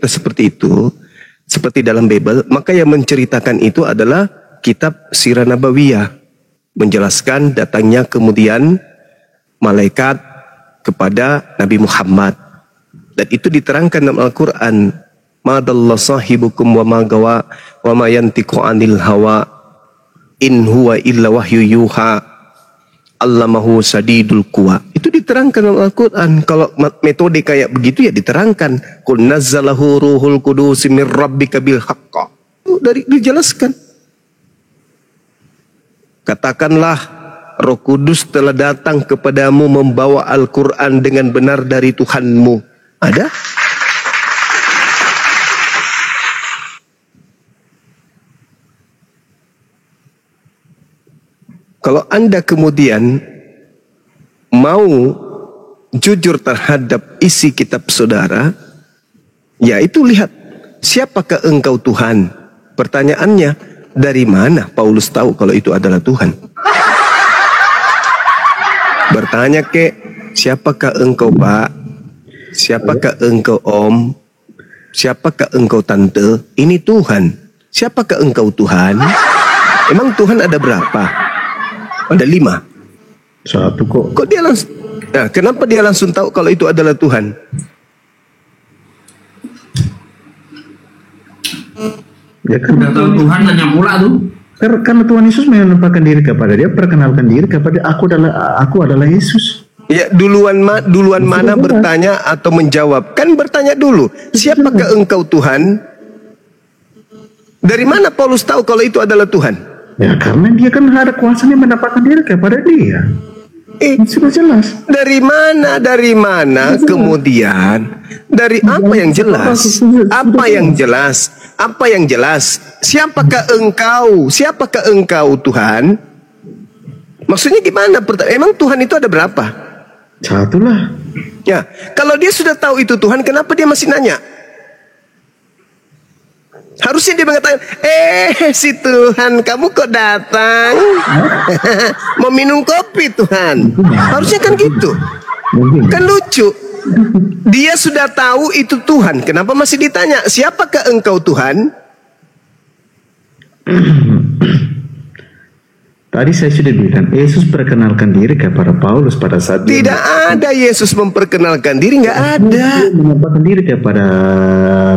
bercerita seperti itu, seperti dalam Bible, maka yang menceritakan itu adalah kitab Sirah Nabawiyah, menjelaskan datangnya kemudian malaikat kepada Nabi Muhammad. Dan itu diterangkan dalam Al-Quran. Ma dalla sahibukum wa ma gawa wa ma yantiqu anil hawa in huwa illa wahyu yuha allamahu sadidul quwa. Itu diterangkan dalam Al-Quran. Kalau metode kayak begitu ya diterangkan. Qul nazzalahu ruhul qudus mir rabbika bil haqq. Dijelaskan. Katakanlah, Roh Kudus telah datang kepadamu membawa Al-Quran dengan benar dari Tuhanmu. Ada? Kalau Anda kemudian mau jujur terhadap isi kitab saudara, ya itu lihat, siapakah engkau Tuhan? Pertanyaannya, dari mana Paulus tahu kalau itu adalah Tuhan? Bertanya ke, siapakah engkau Pak? Siapakah engkau Om? Siapakah engkau Tante? Ini Tuhan. Siapakah engkau Tuhan? Emang Tuhan ada berapa? Ada 5. 1 kok. Kok dia langsung? Nah, kenapa dia langsung tahu kalau itu adalah Tuhan? Ya kan tahu Tuhan hanya pula tuh. Karena Tuhan Yesus menampakkan diri kepada dia, perkenalkan diri kepada aku adalah Yesus. Ya, duluan mana bertanya atau menjawab? Kan bertanya dulu, siapakah engkau Tuhan? Dari mana Paulus tahu kalau itu adalah Tuhan? Ya karena dia kan ada kuasanya menampakkan diri kepada dia. Sudah jelas. Dari mana? Dari mana? Kemudian dari apa yang jelas? Apa yang jelas? Apa yang jelas? Siapakah engkau? Siapakah engkau Tuhan? Maksudnya gimana? Emang Tuhan itu ada berapa? 1 lah. Ya, kalau dia sudah tahu itu Tuhan, kenapa dia masih nanya? Harusnya dia mengatakan, si Tuhan, kamu kok datang? Mau minum kopi Tuhan. Harusnya kan gitu. Kan lucu. Dia sudah tahu itu Tuhan, kenapa masih ditanya, siapakah engkau Tuhan? Tadi saya sudah bilang, Yesus perkenalkan diri kepada Paulus pada saat tidak ada Yesus memperkenalkan diri, nggak ada. Menampakkan diri kepada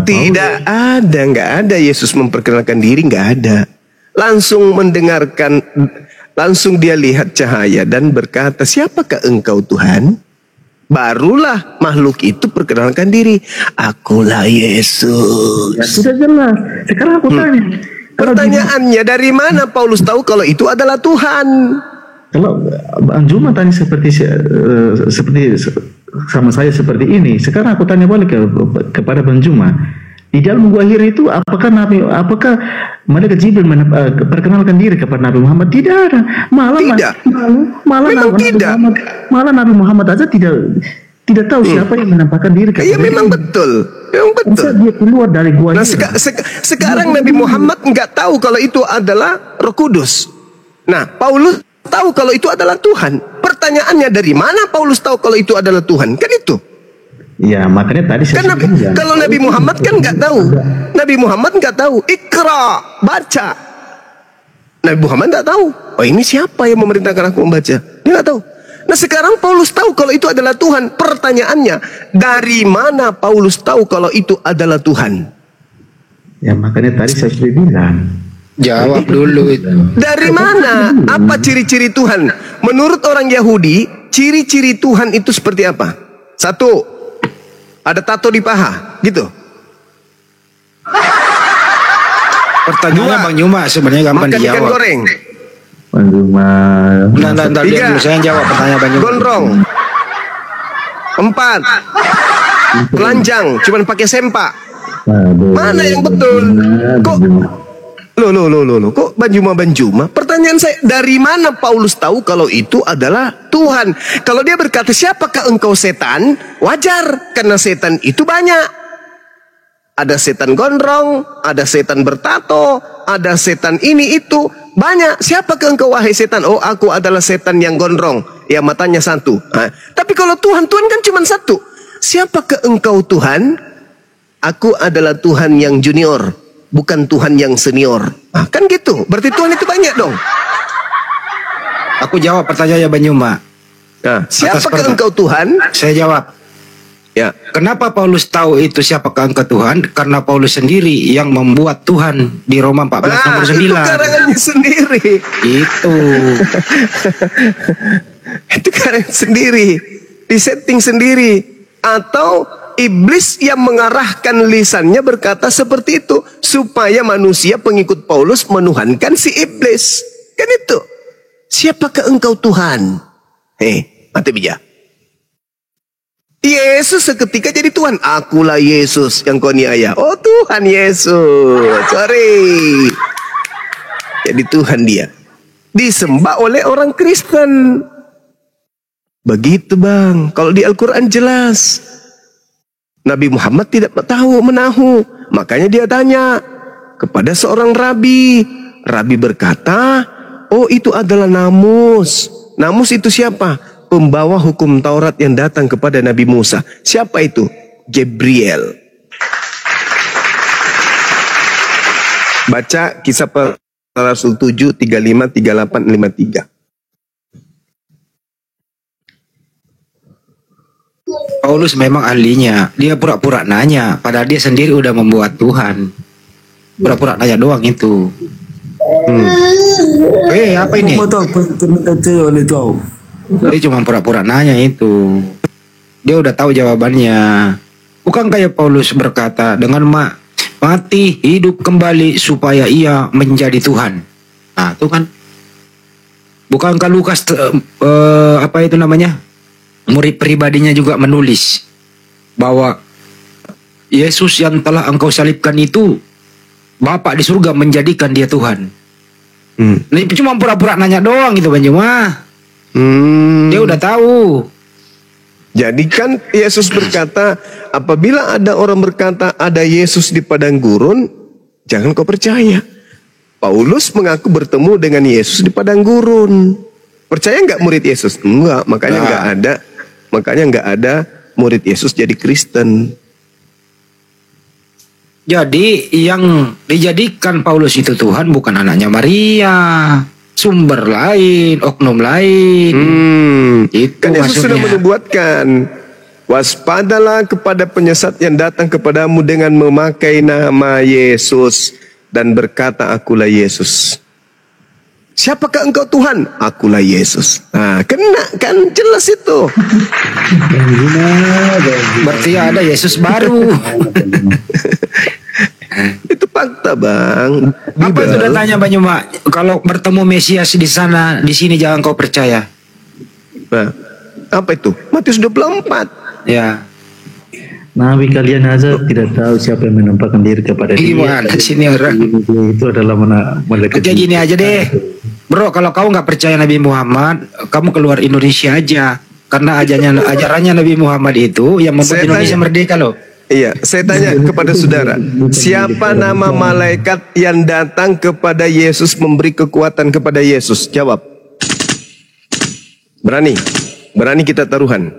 tidak ada, nggak ada Yesus memperkenalkan diri, nggak ada. Langsung mendengarkan, langsung dia lihat cahaya dan berkata, siapakah engkau Tuhan? Barulah makhluk itu perkenalkan diri, akulah Yesus. Ya, sudah jelas. Sekarang aku tanya. Pertanyaannya, dari mana Paulus tahu kalau itu adalah Tuhan? Kalau Anjuma tanya seperti sama saya seperti ini, sekarang aku tanya balik kepada Bang Juma. Di dalam gua akhir itu, apakah malaikat Jibril perkenalkan diri kepada Nabi Muhammad? Tidak ada. Malah Nabi Muhammad aja tidak tahu siapa yang menampakkan diri kepada dia. Memang betul. Memang betul. Dia keluar dari gua. Nah, sekarang Nabi Muhammad nggak tahu kalau itu adalah Roh Kudus. Nah, Paulus tahu kalau itu adalah Tuhan. Pertanyaannya, dari mana Paulus tahu kalau itu adalah Tuhan? Kan itu. Ya, makanya tadi saya kalau Nabi Muhammad kan nggak tahu. Nabi Muhammad nggak tahu. Iqra, baca. Nabi Muhammad nggak tahu. Oh, ini siapa yang memerintahkan aku membaca? Dia nggak tahu. Nah, sekarang Paulus tahu kalau itu adalah Tuhan. Pertanyaannya, dari mana Paulus tahu kalau itu adalah Tuhan? Ya, makanya tadi saya sudah bilang. Jawab dulu itu. Dari mana? Apa ciri-ciri Tuhan? Menurut orang Yahudi, ciri-ciri Tuhan itu seperti apa? 1, ada tato di paha, gitu. Pertanyaannya Bang Yuma sebenarnya gampang dijawab. Makan ikan goreng. Bang Yuma. Nah, dulu saya jawab pertanyaan Bang Yuma. Gondrong. 4, telanjang, cuman pakai sempak. Mana yang betul? Kok Kok Banjuma? Pertanyaan saya, dari mana Paulus tahu kalau itu adalah Tuhan? Kalau dia berkata, siapakah engkau setan? Wajar, karena setan itu banyak. Ada setan gondrong, ada setan bertato, ada setan ini itu. Banyak. Siapakah engkau wahai setan? Oh, aku adalah setan yang gondrong, yang matanya 1. Nah, tapi kalau Tuhan kan cuma 1. Siapakah engkau Tuhan? Aku adalah Tuhan yang junior, bukan Tuhan yang senior. Nah, kan gitu. Berarti Tuhan itu banyak dong. Aku jawab pertanyaannya Bang Juma. Nah, siapakah engkau Tuhan? Saya jawab. Ya. Kenapa Paulus tahu itu siapakah engkau Tuhan? Karena Paulus sendiri yang membuat Tuhan di Roma 14 nomor 9. Itu karangannya sendiri. Itu. Itu karangan sendiri. Disetting sendiri. Atau iblis yang mengarahkan lisannya berkata seperti itu. Supaya manusia pengikut Paulus menuhankan si iblis. Kan itu. Siapakah engkau Tuhan? Mati bija. Yesus seketika jadi Tuhan. Akulah Yesus yang kau niaya. Oh Tuhan Yesus. Sorry. Jadi Tuhan dia. Disembah oleh orang Kristen. Begitu bang. Kalau di Al-Quran jelas. Nabi Muhammad tidak tahu menahu. Makanya dia tanya kepada seorang rabi. Rabi berkata, oh itu adalah Namus. Namus itu siapa? Pembawa hukum Taurat yang datang kepada Nabi Musa. Siapa itu? Gabriel. Baca kisah para Rasul 7, 35, 38, 53. Paulus memang ahlinya. Dia pura-pura nanya. Padahal dia sendiri udah membuat Tuhan. Pura-pura nanya doang itu. Apa ini? Dia cuma pura-pura nanya itu. Dia udah tahu jawabannya. Bukan kayak Paulus berkata, dengan mati hidup kembali supaya ia menjadi Tuhan. Nah, itu kan. Bukankah Lukas apa itu namanya? Murid pribadinya juga menulis bahwa Yesus yang telah engkau salibkan itu Bapa di surga menjadikan dia Tuhan. Nah, cuma pura-pura nanya doang itu Bang Juma. Dia udah tahu. Jadi kan Yesus berkata, apabila ada orang berkata ada Yesus di padang gurun, jangan kau percaya. Paulus mengaku bertemu dengan Yesus di padang gurun. Percaya nggak murid Yesus? Enggak, makanya nggak ada. Makanya nggak ada murid Yesus jadi Kristen. Jadi yang dijadikan Paulus itu Tuhan bukan anaknya Maria, sumber lain, oknum lain. Itu Kan Yesus maksudnya. sudah menubuatkan, waspadalah kepada penyesat yang datang kepadamu dengan memakai nama Yesus dan berkata, akulah Yesus. Siapakah engkau Tuhan? Akulah Yesus. Nah, kena kan jelas itu. Berarti ada Yesus baru. Itu fakta bang. Apa itu udah tanya Bang Juma? Kalau bertemu Mesias di sana, di sini jangan kau percaya. Nah, apa itu? Matius 24. Ya. Nabi kalian aja tidak tahu siapa yang menampakkan diri kepada dia. Gimana sini orang? Itu adalah malaikat. Kayak gini aja deh. Bro, kalau kau nggak percaya Nabi Muhammad, kamu keluar Indonesia aja. Karena ajarannya Nabi Muhammad itu yang membuat Indonesia merdeka loh. Iya, saya tanya kepada saudara, siapa nama malaikat yang datang kepada Yesus memberi kekuatan kepada Yesus? Jawab. Berani kita taruhan.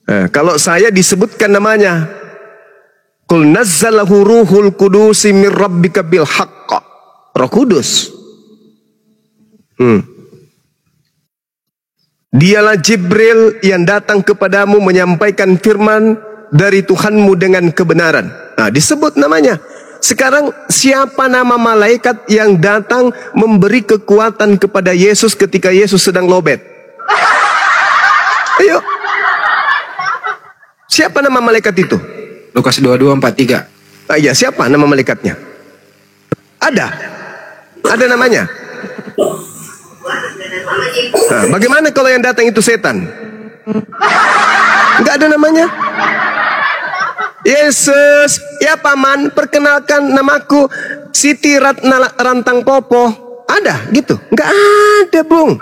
Nah, kalau saya disebutkan namanya, Qul nazzalahu ruhul kudusi min rabbika bil haqq. Roh Kudus. Dialah Jibril yang datang kepadamu menyampaikan firman dari Tuhanmu dengan kebenaran. Nah, disebut namanya. Sekarang siapa nama malaikat yang datang memberi kekuatan kepada Yesus ketika Yesus sedang lobet? Ayo. Siapa nama malaikat itu? Lukas 22:43. Iya, siapa nama malaikatnya? Ada namanya. Nah, bagaimana kalau yang datang itu setan? Enggak ada namanya. Yesus, ya paman, perkenalkan namaku Siti Ratna Rantang Popo. Ada gitu? Enggak ada, Bung.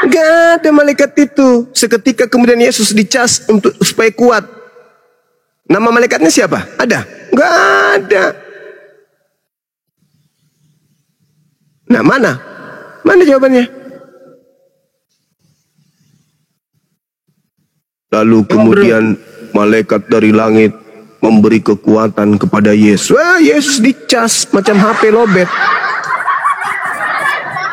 Enggak ada malaikat itu. Seketika kemudian Yesus dicas untuk supaya kuat. Nama malaikatnya siapa? Ada? Enggak ada. Nah, mana? Mana jawabannya? Lalu kemudian malaikat dari langit memberi kekuatan kepada Yesus. Wah, Yesus dicas macam HP lobet.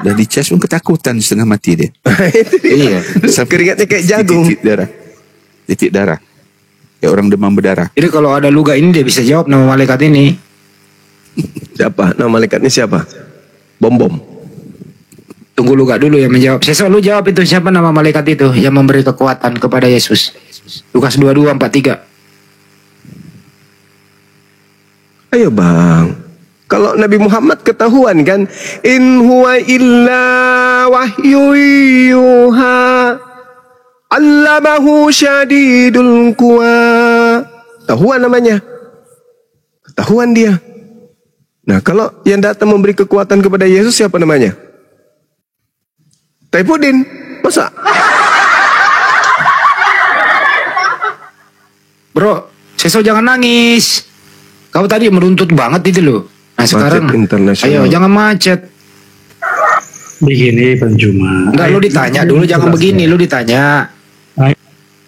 Dah dicas pun ketakutan setengah mati dia. Itu dia. Iya. Keringatnya kayak jagung. Titik darah. Kayak orang demam berdarah. Jadi kalau ada luga ini dia bisa jawab nama malaikat ini. Siapa? Nama malaikatnya siapa? Bom. Tunggu luga dulu yang menjawab. Saya selalu jawab itu siapa nama malaikat itu yang memberi kekuatan kepada Yesus. Lukas 22:43. Ayo bang. Kalau Nabi Muhammad ketahuan kan, in huwa illa wahyu yuha, allamahu syadidul quwa. Ketahuan namanya. Ketahuan dia. Nah, kalau yang datang memberi kekuatan kepada Yesus siapa namanya? Taifuddin. Masa? Bro, Seso jangan nangis. Kau tadi meruntut banget itu loh. Nah sekarang, Macet internasional. ayo jangan macet. Begini Bang Juma. Enggak, lu ditanya dulu, jangan begini, lu ditanya.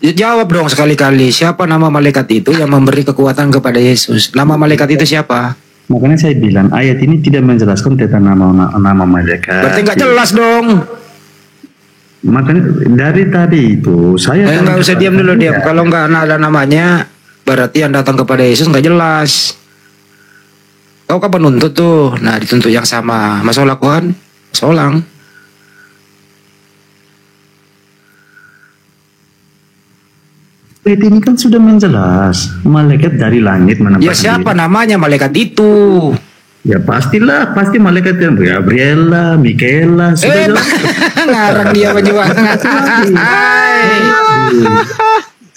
Jawab dong sekali-kali, siapa nama malaikat itu yang memberi kekuatan kepada Yesus? Nama malaikat itu siapa? Makanya saya bilang ayat ini tidak menjelaskan tentang nama malaikat. Berarti nggak jelas dong. Makanya dari tadi itu saya Nggak usah diam dulu, diam. Kalau nggak ada namanya, berarti yang datang kepada Yesus nggak jelas. Kau kan penuntut tuh, nah dituntut yang sama. Masa lakukan? Solang. ayat ini kan sudah menjelas malaikat dari langit menempatkan Ya siapa diri. namanya malaikat itu? Ya pastilah, pasti malaikat yang Gabriela, Mikaela, sudah jelas. Ngarang dia berdua.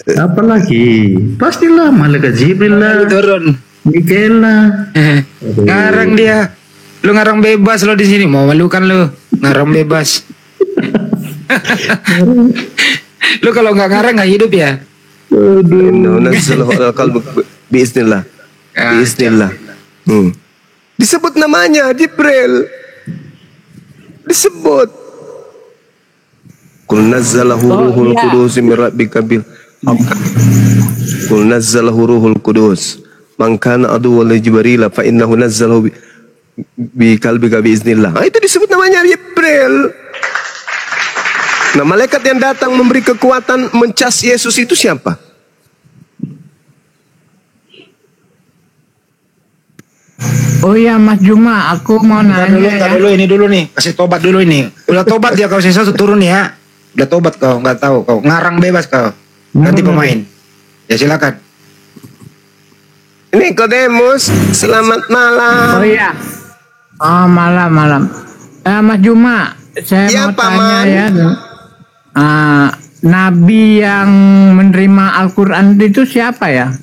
Apalagi pastilah malaikat Jibril lah, Turun. Mikaela. Ngarang dia. Lu ngarang bebas lo di sini, mau malukan lu. Ngarang bebas. Lu kalau nggak ngarang nggak hidup ya? Inna nazzalahu ala qalbik biiznillah. Biiznillah. Disebut namanya Jibril. Disebut. Qul nazzalahu ruhul qudus min rabbika bil haqq. Qul nazzalahu ruhul qudus. Man kana aduwwan li Jibril fa innahu nazzalahu bi qalbika biiznillah. Itu disebut namanya Jibril. Nah, malaikat yang datang memberi kekuatan mencas Yesus itu siapa? Oh ya Mas Juma, aku mau nanya ya. Dulu ini dulu nih, kasih tobat dulu ini. Udah tobat dia kau sisa turun ya. Udah tobat kau, nggak tahu kau ngarang bebas kau. Ganti pemain. Ya silakan. Ini Kodemus, selamat malam. Oh iya. Oh malam. Mas Juma, saya Ya, mau tanya Paman. ya. Nabi yang menerima Al-Quran itu siapa ya?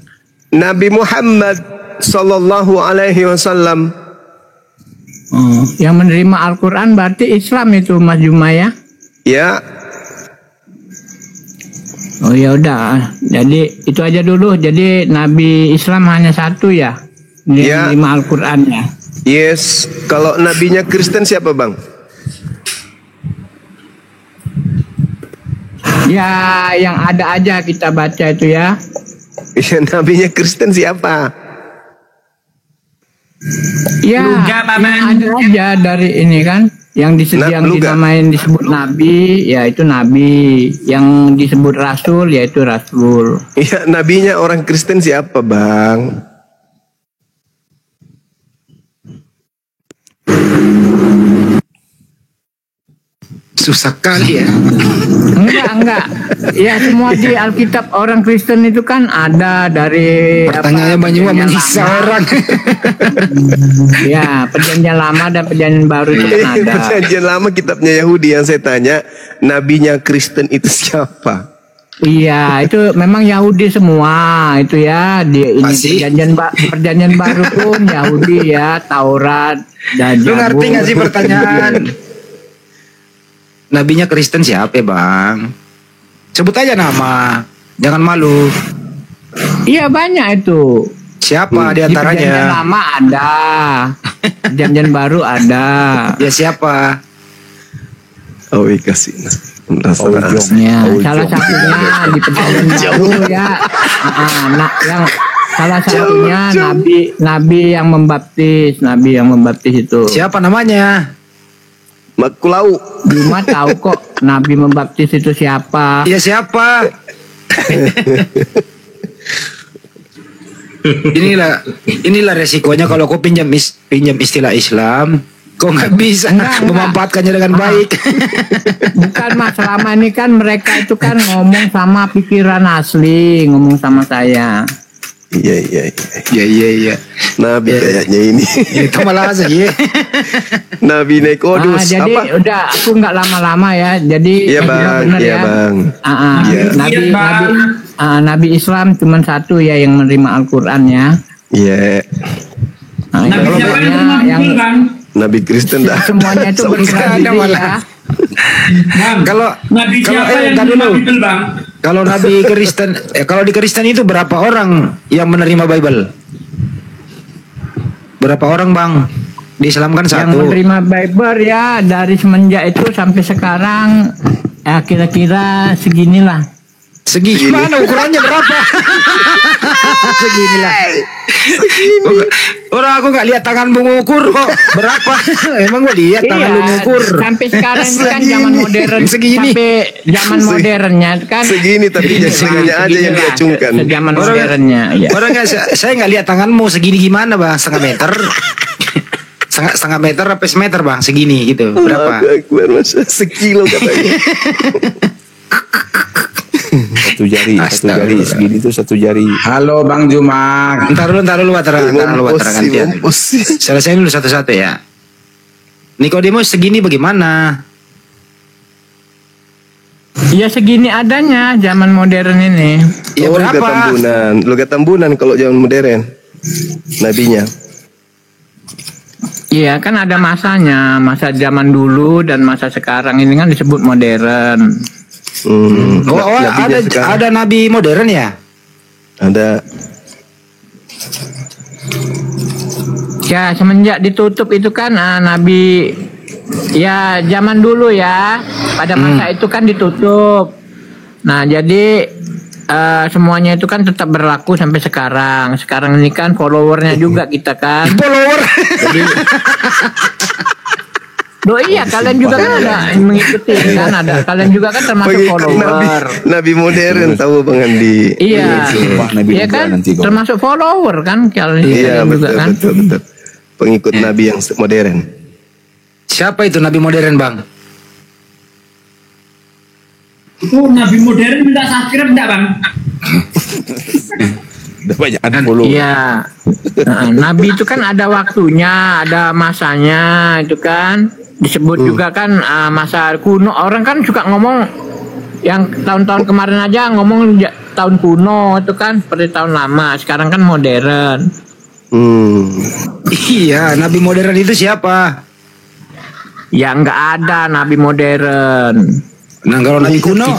Nabi Muhammad sallallahu alaihi wasallam. Yang menerima Al-Quran berarti Islam itu Mas Juma ya? Ya, Oh ya udah. Jadi itu aja dulu. Jadi Nabi Islam hanya satu ya? Ya. Yang menerima Al-Quran ya? yes. Kalau nabinya Kristen siapa, Bang? Ya yang ada aja kita baca itu ya. Ya, nabinya Kristen siapa? Ya, yang ada aja dari ini kan, yang yang Luga. dinamain disebut nabi, yaitu nabi, yang disebut rasul, yaitu rasul. Ya, nabinya orang Kristen siapa, Bang? Susah kali ya. Enggak. Ya semua di Alkitab orang Kristen itu kan ada dari Pertanyaannya banyak menyiksa orang. Ya, perjanjian lama dan perjanjian baru itu kan ada. Perjanjian lama kitabnya Yahudi yang saya tanya, nabinya Kristen itu siapa? Iya, itu memang Yahudi semua itu ya. Di ini Masih? perjanjian baru pun Yahudi ya, Taurat dan Lu ngerti Zabur. nggak sih pertanyaan? Nabinya Kristen siapa Bang? Sebut aja nama. Jangan malu. Iya banyak itu. Siapa di Di perjanjian antaranya? lama ada, perjanjian baru ada. Ya siapa? Oh, kasih. Ya, salah satunya di perjanjian baru ya. Yang salah satunya nabi yang membaptis itu. Siapa namanya? Makulau. Cuma tahu kok nabi membaptis itu siapa? Ya siapa? Inilah resikonya kalau kau pinjam istilah Islam, kau nggak bisa memanfaatkannya dengan baik. Bukan Mas, selama ini kan mereka itu kan ngomong sama pikiran asli, ngomong sama saya. Iya. Nabi kayaknya ini. Itu malah sih. Nabi Nikodus. Jadi apa? udah aku nggak lama-lama ya. Jadi Iya bang, bener iya ya. bang. Nabi Islam cuma satu ya yang menerima Al-Quran ya. Iya. Nabi siapa yang Nabi Kristen dah. semuanya itu berserah diri ya. Bang, Kalau Nabi siapa yang menerima Bible, Bang? Kalau Nabi Kristen, kalau di Kristen itu berapa orang yang menerima Bible? Berapa orang bang? Di Islam kan Yang satu. menerima Bible ya dari semenjak itu sampai sekarang ya kira-kira seginilah. Segi mana ukurannya berapa? Seginilah. Orang aku nggak lihat tanganmu ngukur kok berapa? Emang gua lihat tangan lu ngukur. Sampai sekarang ini kan zaman modern. Segini. Sampai zaman modernnya kan. Segini tapi segininya aja yang diacungkan. Zaman modernnya. Ya. Orang nggak, saya nggak lihat tanganmu segini gimana bang? Setengah meter. Setengah meter apa semeter bang? Segini gitu. Berapa? Akbar, masa sekilo katanya. Satu jari segini tuh satu jari. Halo Bang Juma. Ntar dulu gantian. Selesai dulu satu-satu ya. Nikodemus segini bagaimana? Ya segini adanya zaman modern ini. Ya berapa? Logat tambunan kalau zaman modern. Nabinya. Iya kan ada masanya, masa zaman dulu dan masa sekarang ini kan disebut modern. Ada nabi modern ya? Ada. Ya semenjak ditutup itu kan nabi ya zaman dulu ya pada masa itu kan ditutup. Nah jadi semuanya itu kan tetap berlaku sampai sekarang. Sekarang ini kan followernya juga kita kan. Follower. Jadi, iya kalian juga kan ada yang mengikuti kan ada. Kalian juga kan termasuk follower. Nabi modern tahu Bang Andi. Iya. Iya kan termasuk follower kan kalian Iya juga betul, kan. betul. Pengikut Nabi yang modern. Siapa itu nabi modern bang? Oh, Nabi modern minta subscribe enggak, Bang? Udah banyak kan follow. Iya. Nabi itu kan ada waktunya, ada masanya itu kan. Disebut juga kan masa kuno. Orang kan suka ngomong yang tahun-tahun kemarin aja ngomong tahun kuno itu kan seperti tahun lama. Sekarang kan modern. Iya, nabi modern itu siapa? Ya nggak ada nabi modern. Nah kalau nabi kuno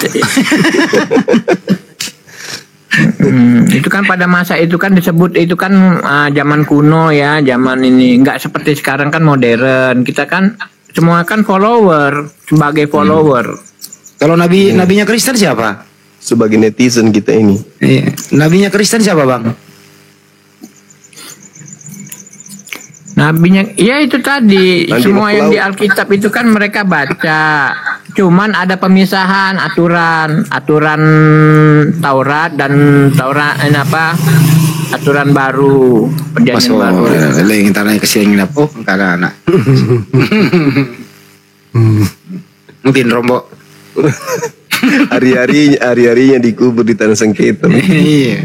itu kan pada masa itu kan disebut itu kan zaman kuno ya, zaman ini nggak seperti sekarang kan modern. Kita kan semua kan follower, sebagai follower. Kalau nabinya Kristen siapa? Sebagai netizen kita ini. Iya. Nabinya Kristen siapa bang? Nabinya, ya itu tadi Nabi semua yang Makulau. di Alkitab itu kan mereka baca. Cuman ada pemisahan aturan Taurat dan aturan baru, perjanjian baru. Yang tanahnya kesini apa? Kagak anak. Mungkin rombok. Hari-harinya dikubur di tanah sengketa. Iya.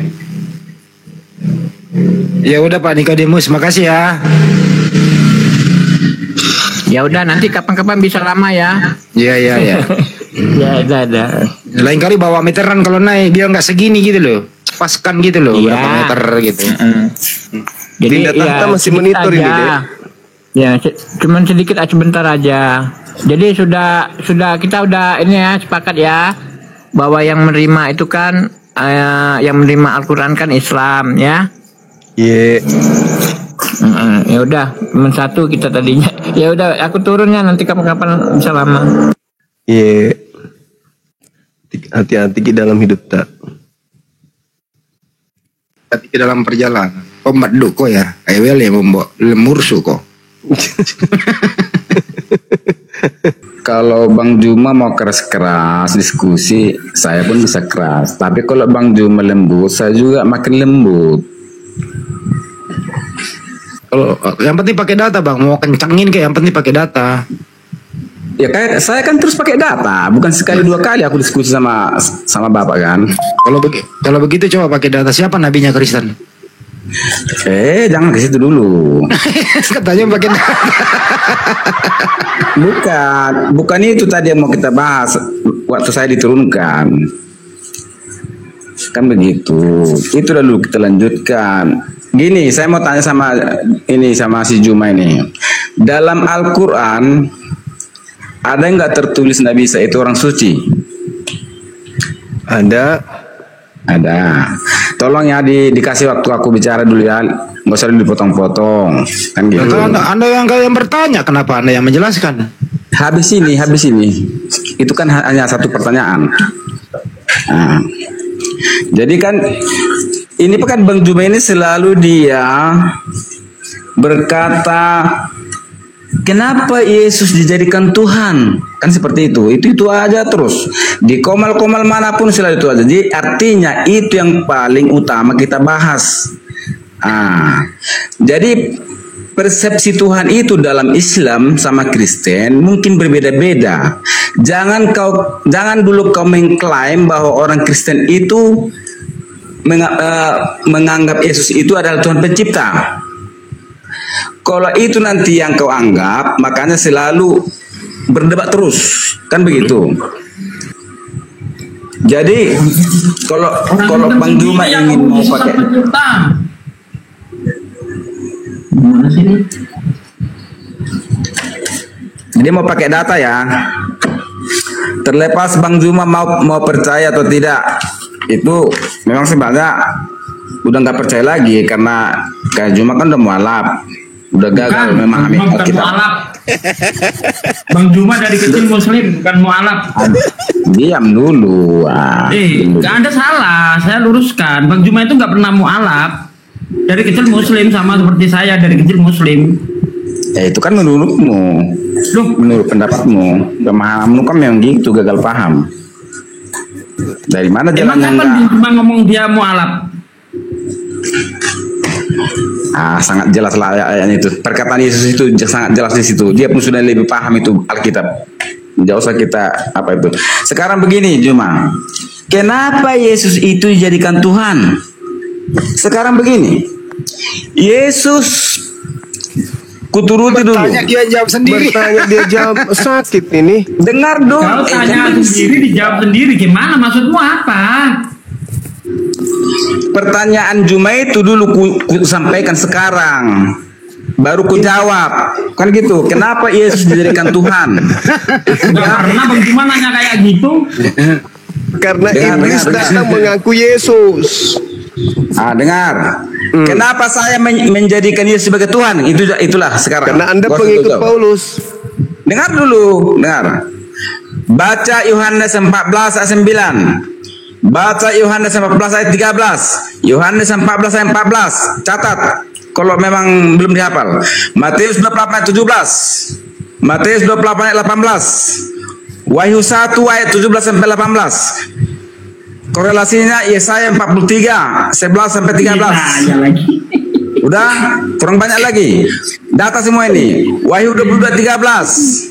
Ya udah Pak Nikodemus, makasih ya. Ya udah nanti kapan-kapan bisa lama ya. Iya. Ya ada. Lain kali bawa meteran kalau naik biar nggak segini gitu loh. Paskan gitu loh, Iya. berapa meter gitu. Jadi Dinda Tahta masih sedikit monitor ini, aja. Dek. Ya, cuman sedikit aja sebentar aja. Jadi sudah kita udah ini ya sepakat ya bahwa yang menerima itu kan yang menerima Al-Qur'an kan Islam ya. Iya. Ya udah, cuma satu kita tadinya. Ya udah, aku turunnya nanti kapan-kapan bisa lama. Iya. Hati-hati di dalam hidup tak. Hati dalam perjalanan. Oh madu kok ya. Ewel ya membawa lemursu kok. Kalau Bang Juma mau keras-keras diskusi, saya pun bisa keras. Tapi kalau Bang Juma lembut, saya juga makin lembut. Kalau yang penting pakai data Bang, mau kencangin kayak yang penting pakai data. Ya kayak saya kan terus pakai data, bukan sekali dua kali aku diskusi sama Bapak kan. Kalau begitu coba pakai data. Siapa nabinya Kristen? Jangan ke situ dulu. Katanya pakai data. Bukan itu tadi yang mau kita bahas waktu saya diturunkan. Kan begitu. Itu dulu kita lanjutkan. Gini, saya mau tanya sama si Juma ini. Dalam Al-Qur'an ada nggak tertulis Nabi Isa itu orang suci? Ada. Tolong ya dikasih waktu aku bicara dulu ya. Nggak usah dipotong-potong. Kan gitu. Anda yang bertanya, kenapa Anda yang menjelaskan? Habis ini. Itu kan hanya satu pertanyaan. Nah, jadi kan ini kan Bang Juma ini selalu dia berkata, kenapa Yesus dijadikan Tuhan? Kan seperti itu aja terus. Di komal-komal manapun selalu itu aja. Jadi artinya itu yang paling utama kita bahas. Jadi persepsi Tuhan itu dalam Islam sama Kristen mungkin berbeda-beda. Jangan dulu kau mengklaim bahwa orang Kristen itu menganggap Yesus itu adalah Tuhan pencipta. Kalau itu nanti yang kau anggap, makanya selalu berdebat terus, kan begitu. Jadi kalau Bang Juma ingin mau pakai, jadi mau pakai data ya. Terlepas Bang Juma mau percaya atau tidak, itu memang sebenarnya udah nggak percaya lagi karena kayak Juma kan udah mualaf, udah gagal memahami Alkitab. Bang Juma dari kecil Muslim, bukan mualaf. Diam dulu. Anda salah, saya luruskan. Bang Juma itu nggak pernah mualaf. Dari kecil Muslim sama seperti saya dari kecil Muslim. Itu kan menurutmu, menurut pendapatmu, pemahamanmu kan yang gitu, gagal paham. Dari mana jalannya? Emang kapan Juma ngomong dia mualaf? Sangat jelas lah ayatnya itu. Perkataan Yesus itu sangat jelas di situ. Dia pun sudah lebih paham itu Alkitab. Jauh usah kita apa itu. Sekarang begini Juma, kenapa Yesus itu dijadikan Tuhan? Sekarang begini, Yesus kuturuti dulu. Bertanya dia jawab sendiri. Bertanya dia jawab, sakit ini. Dengar dong. Kau tanya sendiri dijawab sendiri. Gimana maksudmu apa? Pertanyaan Juma itu dulu ku sampaikan sekarang, baru ku jawab, kan gitu. Kenapa Yesus dijadikan Tuhan? Nggak pernah Bang Juma nanya kayak gitu. Karena iblis datang mengaku Yesus. Dengar. Kenapa saya menjadikan Yesus sebagai Tuhan? Itulah sekarang. Karena Anda pengikut Paulus. Dengar dulu, dengar. Baca Yohanes 14 ayat 9. Baca Yohanes 14 ayat 13. Yohanes 14 ayat 14. Catat kalau memang belum dihafal. Matius 28 ayat 17. Matius 28 ayat 18. Wahyu 1 ayat 17 sampai 18. Korelasinya Yesaya 43 11 sampai 13. Udah, kurang banyak lagi. Data semua ini. Wahyu 22 13.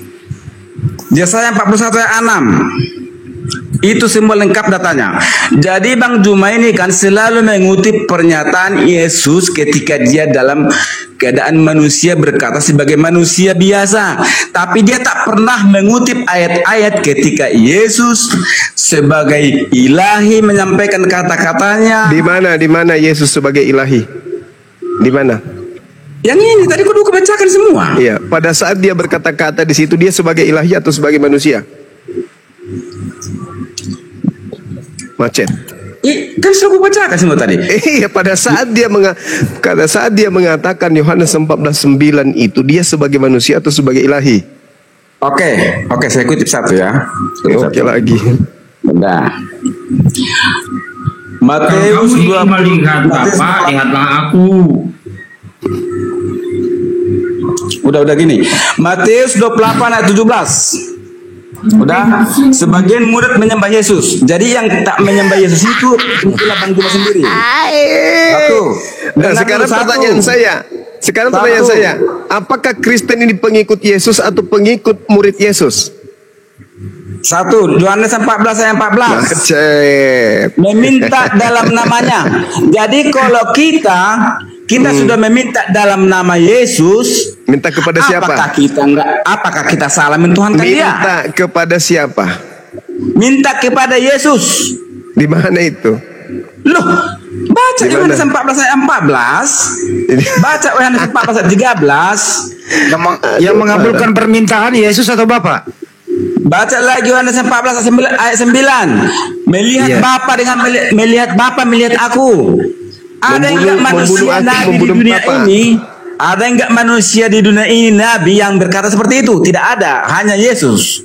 Yesaya 41 ayat 6. Itu semua lengkap datanya. Jadi Bang Juma ini kan selalu mengutip pernyataan Yesus ketika dia dalam keadaan manusia berkata sebagai manusia biasa. Tapi dia tak pernah mengutip ayat-ayat ketika Yesus sebagai ilahi menyampaikan kata-katanya. Di mana Yesus sebagai ilahi? Di mana? Yang ini tadi kudu bacakan semua. Iya, pada saat dia berkata-kata di situ dia sebagai ilahi atau sebagai manusia? Macet. Kan sudah aku bacakan semua tadi. Iya, pada saat dia mengatakan Yohanes 14:9 itu dia sebagai manusia atau sebagai ilahi? Oke, saya kutip satu ya. Oke lagi. Udah. Kalau Matius kamu ingin melihat Matius Bapa, lihatlah aku. Udah gini. Matius 28 ayat 17. Udah, sebagian murid menyembah Yesus. Jadi yang tak menyembah Yesus itu itulah Bang Juma sendiri. Satu. Nah, sekarang Satu. pertanyaan saya. Satu. Apakah Kristen ini pengikut Yesus atau pengikut murid Yesus? Satu, Yohanes 14 ayat 14. Cep. Meminta dalam namanya. Jadi kalau kita sudah meminta dalam nama Yesus, Minta kepada siapa? apakah kita salah mentuhankan dia? Minta kepada siapa? Minta kepada Yesus. Di mana itu? Loh, baca Di Yohanes mana? 14 ayat 14. Baca Yohanes 14 ayat 13. Yang mengabulkan permintaan Yesus atau Bapa? Baca lagi Yohanes 14 ayat 9. Melihat Iya. Bapa dengan melihat Bapa melihat aku. Ada enggak Membunuh manusia aku, nabi di membunuh dunia Bapa. ini? Ada enggak manusia di dunia ini nabi yang berkata seperti itu? Tidak ada, hanya Yesus.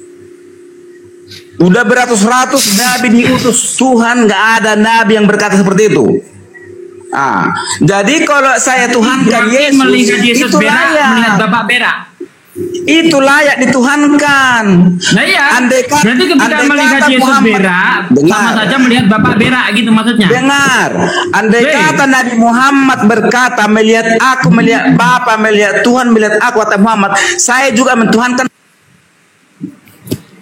Udah beratus-ratus nabi diutus Tuhan, enggak ada nabi yang berkata seperti itu. Jadi kalau saya tuhankan Joakim melihat Yesus itu berak, melihat layak. Bapak berak. Itu layak dituhankan. Nah iya, Andai berarti ketika melihat Yesus berak, sama saja melihat Bapak berak gitu maksudnya. Dengar, andai kata Nabi Muhammad berkata melihat aku, melihat Bapa, melihat Tuhan, melihat aku kata Muhammad, saya juga mentuhankan.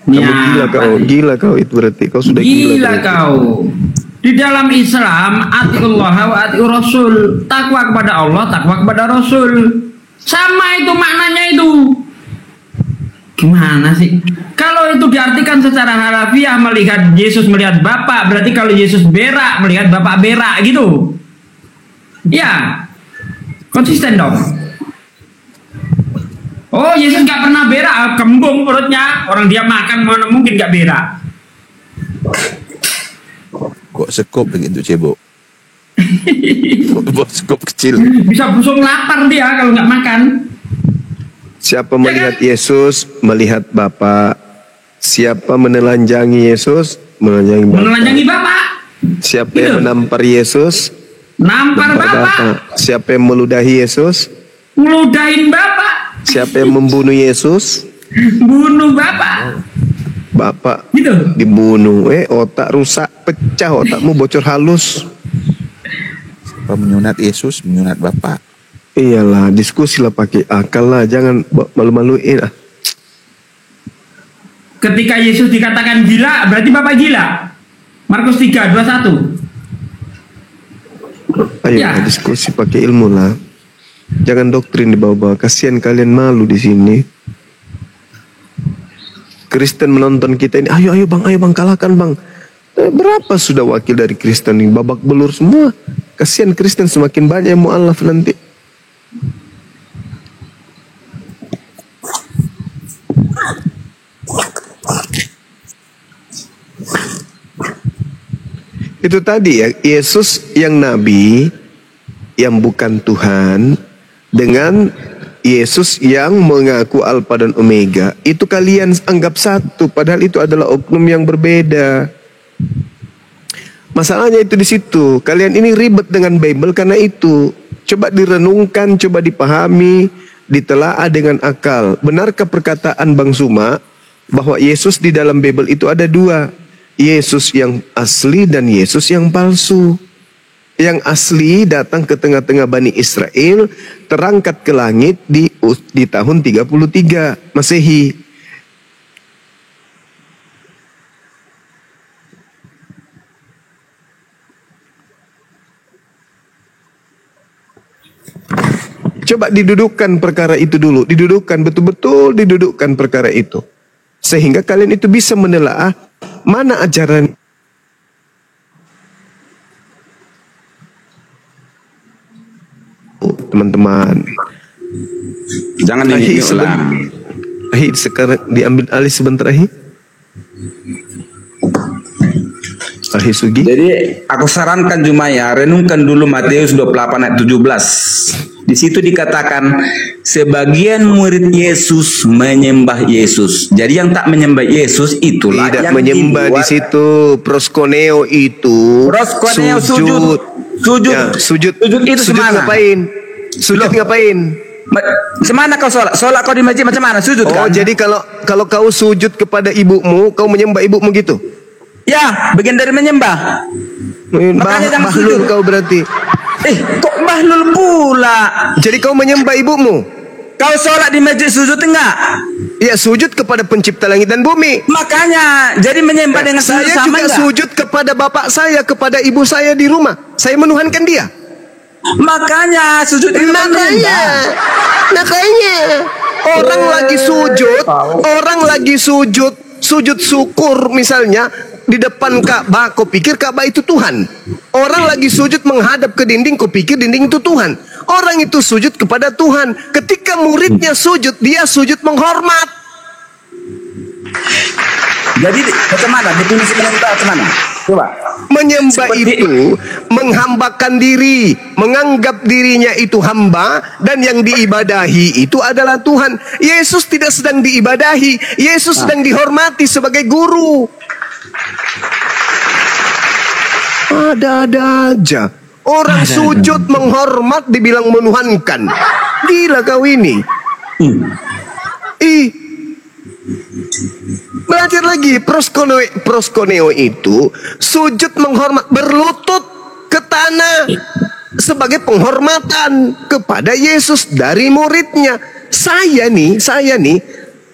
Kamu gila kau itu berarti kau sudah gila. Gila berarti. kau. Di dalam Islam, atiullah wa atiur Rasul, takwa kepada Allah, takwa kepada Rasul. Sama itu maknanya itu. Gimana sih? Kalau itu diartikan secara harafiah melihat Yesus melihat Bapa, berarti kalau Yesus berak melihat Bapak berak gitu. Ya, konsisten dong. Oh, Yesus nggak pernah berak, kembung perutnya. Orang dia makan mana mungkin nggak berak. Kok sekop begitu cebok? Kok sekop kecil? Bisa busung lapar dia kalau nggak makan. Siapa melihat Yesus melihat Bapa. Siapa menelanjangi Yesus menelanjangi Bapa. Menelanjangi Bapak. Siapa Gitu. yang menampar Yesus Nampar nampar Bapak. Bapa. Siapa yang meludahi Yesus, Ngeludahin Bapak. siapa yang membunuh Yesus, Bunuh Bapak. Bapak Gitu. dibunuh. Otak rusak, pecah otakmu, bocor halus. Apa menyunat Yesus, menyunat Bapak? Iyalah, diskusilah pakai akal lah, jangan malu-maluin ah. Ketika Yesus dikatakan gila, berarti Bapak gila. Markus 3:21. Ayo Ya. diskusi pakai ilmu lah. Jangan doktrin dibawa-bawa. Kasihan kalian, malu di sini. Kristen menonton kita ini. Ayo bang, kalahkan bang. Berapa sudah wakil dari Kristen ini? Babak belur semua. Kasihan Kristen, semakin banyak yang mu'alaf nanti. Itu tadi ya, Yesus yang nabi, yang bukan Tuhan, dengan Yesus yang mengaku Alfa dan Omega, itu kalian anggap satu, padahal itu adalah oknum yang berbeda. Masalahnya itu di situ. Kalian ini ribet dengan Bible karena itu. Coba direnungkan, coba dipahami, ditelaah dengan akal. Benarkah perkataan Bang Suma bahwa Yesus di dalam Bible itu ada dua? Yesus yang asli dan Yesus yang palsu. Yang asli datang ke tengah-tengah Bani Israel, terangkat ke langit di tahun 33 Masehi. Coba didudukkan perkara itu dulu, didudukkan betul-betul, didudukkan perkara itu. Sehingga kalian itu bisa menelaah mana ajaran. Teman-teman, Jangan diulang. Ahi sekarang diambil alih sebentar Ahi. Ahi Sugi. Jadi aku sarankan Jumaya renungkan dulu Matius 28 ayat 17. Di situ dikatakan sebagian murid Yesus menyembah Yesus. Jadi yang tak menyembah Yesus itulah Tidak yang menyembah di situ. Proskoneo itu Proskoneo sujud. Ya, sujud. Sujud itu semana? ngapain? Sujud ngapain? Semana kau sholat? Sholat kau di masjid macam mana? Sujud Oh, kan? jadi kalau kau sujud kepada ibumu, kau menyembah ibumu gitu? Ya, bagian dari menyembah. Makanya jangan Bahlul sujud. kau berarti. Kok bahlul pula? Jadi kau menyembah ibumu? Kau sholat di masjid sujud enggak? Ya, sujud kepada pencipta langit dan bumi. Makanya, jadi menyembah dengan sujud Saya sama juga enggak? sujud kepada bapak saya, kepada ibu saya di rumah. Saya menuhankan dia. Makanya sujud itu menyembah. Makanya orang lagi sujud, sujud syukur misalnya di depan Ka'bah, kau pikir Ka'bah itu Tuhan. Orang lagi sujud menghadap ke dinding, kau pikir dinding itu Tuhan. Orang itu sujud kepada Tuhan. Ketika muridnya sujud, dia sujud menghormat. Jadi macam mana? Definisi menyembah macam mana? Coba. Menyembah Seperti- itu menghambakan diri, menganggap dirinya itu hamba, dan yang diibadahi itu adalah Tuhan. Yesus tidak sedang diibadahi, Yesus sedang dihormati sebagai guru. Ada-ada aja. Orang sujud menghormat dibilang menuhankan. Gila kau ini. Belajar lagi. Proskoneo itu sujud menghormat, berlutut ke tanah sebagai penghormatan kepada Yesus dari muridnya. Saya nih,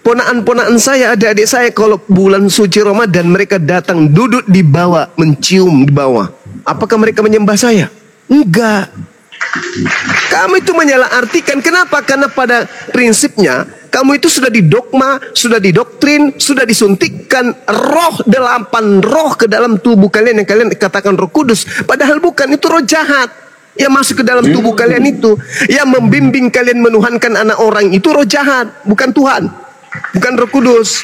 ponaan-ponaan saya, adik-adik saya, kalau bulan suci Ramadan mereka datang duduk di bawah, mencium di bawah. Apakah mereka menyembah saya? Enggak. Kamu itu menyalahartikan. Kenapa? Karena pada prinsipnya kamu itu sudah didogma, sudah didoktrin, sudah disuntikkan roh, 8 roh ke dalam tubuh kalian yang kalian katakan Roh Kudus. Padahal bukan, itu roh jahat yang masuk ke dalam tubuh kalian itu. Yang membimbing kalian menuhankan anak orang itu roh jahat, bukan Tuhan, bukan Roh Kudus.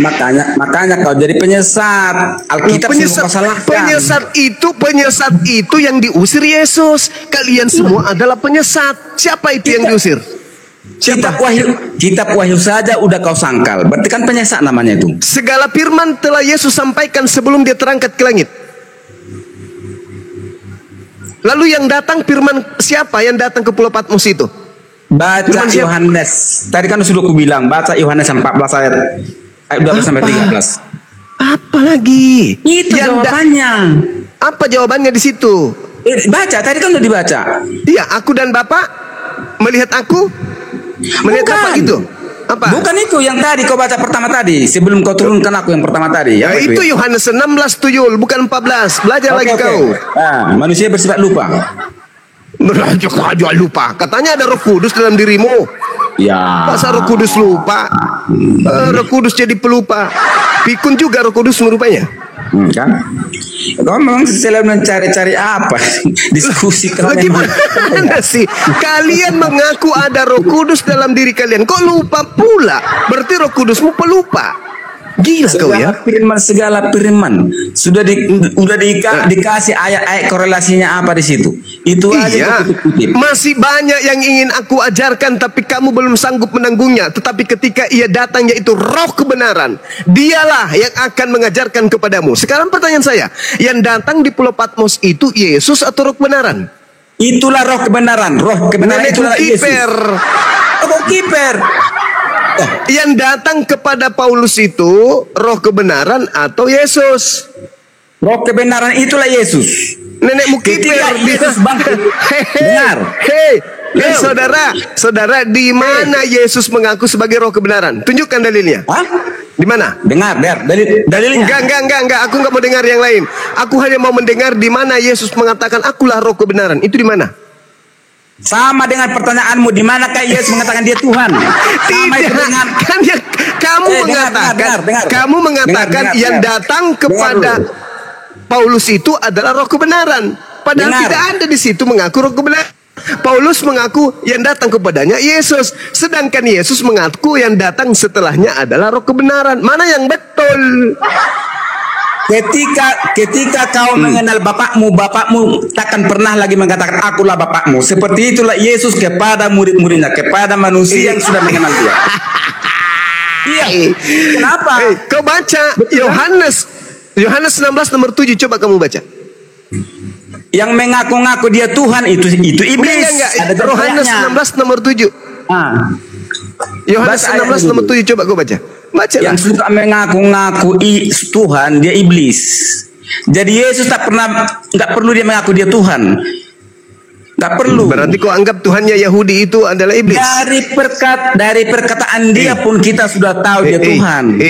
Makanya kau jadi penyesat. Alkitab semua kau salahkan. Penyesat itu yang diusir Yesus. Kalian semua adalah penyesat. Siapa itu yang diusir? Kitab Wahyu saja udah kau sangkal. Berarti kan penyesat namanya itu. Segala firman telah Yesus sampaikan sebelum dia terangkat ke langit. Lalu yang datang firman siapa yang datang ke Pulau Patmos itu? Baca Firman siapa? Yohanes. Tadi kan sudah aku bilang, baca Yohanes 14 ayat 12 sampai 13. Apa lagi? Itu Yang jawabannya. Apa jawabannya di situ? Baca, tadi kan udah dibaca. Iya, aku dan Bapak melihat aku. Melihat Bukan. apa gitu? Apa? Bukan itu yang tadi kau baca pertama tadi, sebelum kau turunkan aku yang pertama tadi. Ya, Apa itu Yohanes 16 tuyul, bukan 14. Belajar Oke, lagi oke. kau. Manusia bersifat lupa. Belajar lupa. Katanya ada Roh Kudus dalam dirimu. Ya. Masa Roh Kudus lupa? Roh Kudus jadi pelupa. Pikun juga Roh Kudus merupanya. Kan? Kau memang selalu mencari-cari apa? Diskusi Bagaimana sih? Kalian mengaku ada Roh Kudus dalam diri kalian, kok lupa pula? Berarti Roh Kudusmu pelupa. Gila kau ya. Segala firman sudah dikasih ayat-ayat korelasinya apa di situ. Itu aja Iya, kau kutip-kutip. masih banyak yang ingin aku ajarkan tapi kamu belum sanggup menanggungnya. Tetapi ketika ia datang, yaitu Roh kebenaran, dialah yang akan mengajarkan kepadamu. Sekarang pertanyaan saya, yang datang di Pulau Patmos itu Yesus atau Roh kebenaran? Itulah roh kebenaran. Roh kebenaran Nenek itulah Yesus. kiper. Oh, kiper. Yang datang kepada Paulus itu Roh kebenaran atau Yesus? Roh kebenaran itulah Yesus. Nenekmu Ketika kiper. Yesus bangkit. Dengar. Hei, Yo. saudara, di mana Yesus mengaku sebagai Roh kebenaran? Tunjukkan dalilnya. Hah? Di mana? Dengar, dalilnya. Enggak. Aku nggak mau dengar yang lain. Aku hanya mau mendengar di mana Yesus mengatakan akulah Roh kebenaran. Itu di mana? Sama dengan pertanyaanmu, di manakah Yesus mengatakan dia Tuhan? Sama itu dengan Kan yang kamu mengatakan, kamu mengatakan dengar. yang datang kepada Paulus itu adalah Roh kebenaran. Padahal Dengar. tidak ada di situ mengaku Roh kebenaran. Paulus mengaku yang datang kepadanya Yesus, sedangkan Yesus mengaku yang datang setelahnya adalah Roh kebenaran. Mana yang betul? ketika kau mengenal bapakmu takkan pernah lagi mengatakan akulah bapakmu. Seperti itulah Yesus kepada murid-muridnya, kepada manusia yang sudah mengenal dia. Iya. Kenapa? Kau baca Yohanes 16 nomor 7, coba kamu baca. Yang mengaku-ngaku dia Tuhan itu iblis. Enggak. Ada Yohanes teriaknya. 16 nomor 7. Yohanes Baca ayat 16 nomor 7, coba kau baca. Baca lah. Yang suka mengaku-ngaku Tuhan dia iblis. Jadi Yesus nggak perlu dia mengaku dia Tuhan. Nggak perlu. Berarti kau anggap Tuhannya Yahudi itu adalah iblis. Dari perkataan dia pun kita sudah tahu dia Tuhan.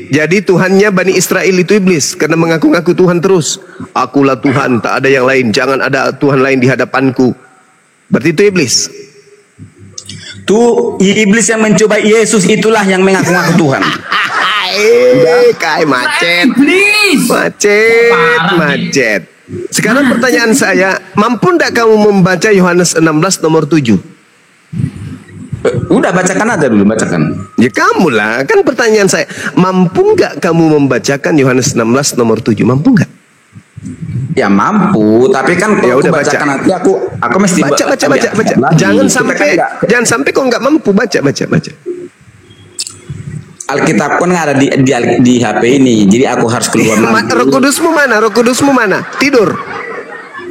Jadi Tuhannya Bani Israel itu iblis karena mengaku-ngaku Tuhan terus. Akulah Tuhan, tak ada yang lain. Jangan ada Tuhan lain di hadapanku. Berarti itu iblis. Tuh iblis yang mencoba Yesus itulah yang mengaku-ngaku Tuhan. Kayak macet. Iblis. Macet. Sekarang pertanyaan saya, mampu tidak kamu membaca Yohanes 16 nomor 7? Udah bacakan aja dulu, bacakan. Ya kamu lah, kan pertanyaan saya, mampu nggak kamu membacakan Yohanes 16 nomor 7? Mampu nggak? Ya mampu, tapi kan Ya kalau udah, aku bacakan baca. nanti aku mesti Baca. Jangan sampai kau nggak mampu baca. Alkitab pun ada di HP ini, jadi aku harus keluar. Roh Kudusmu mana? Tidur.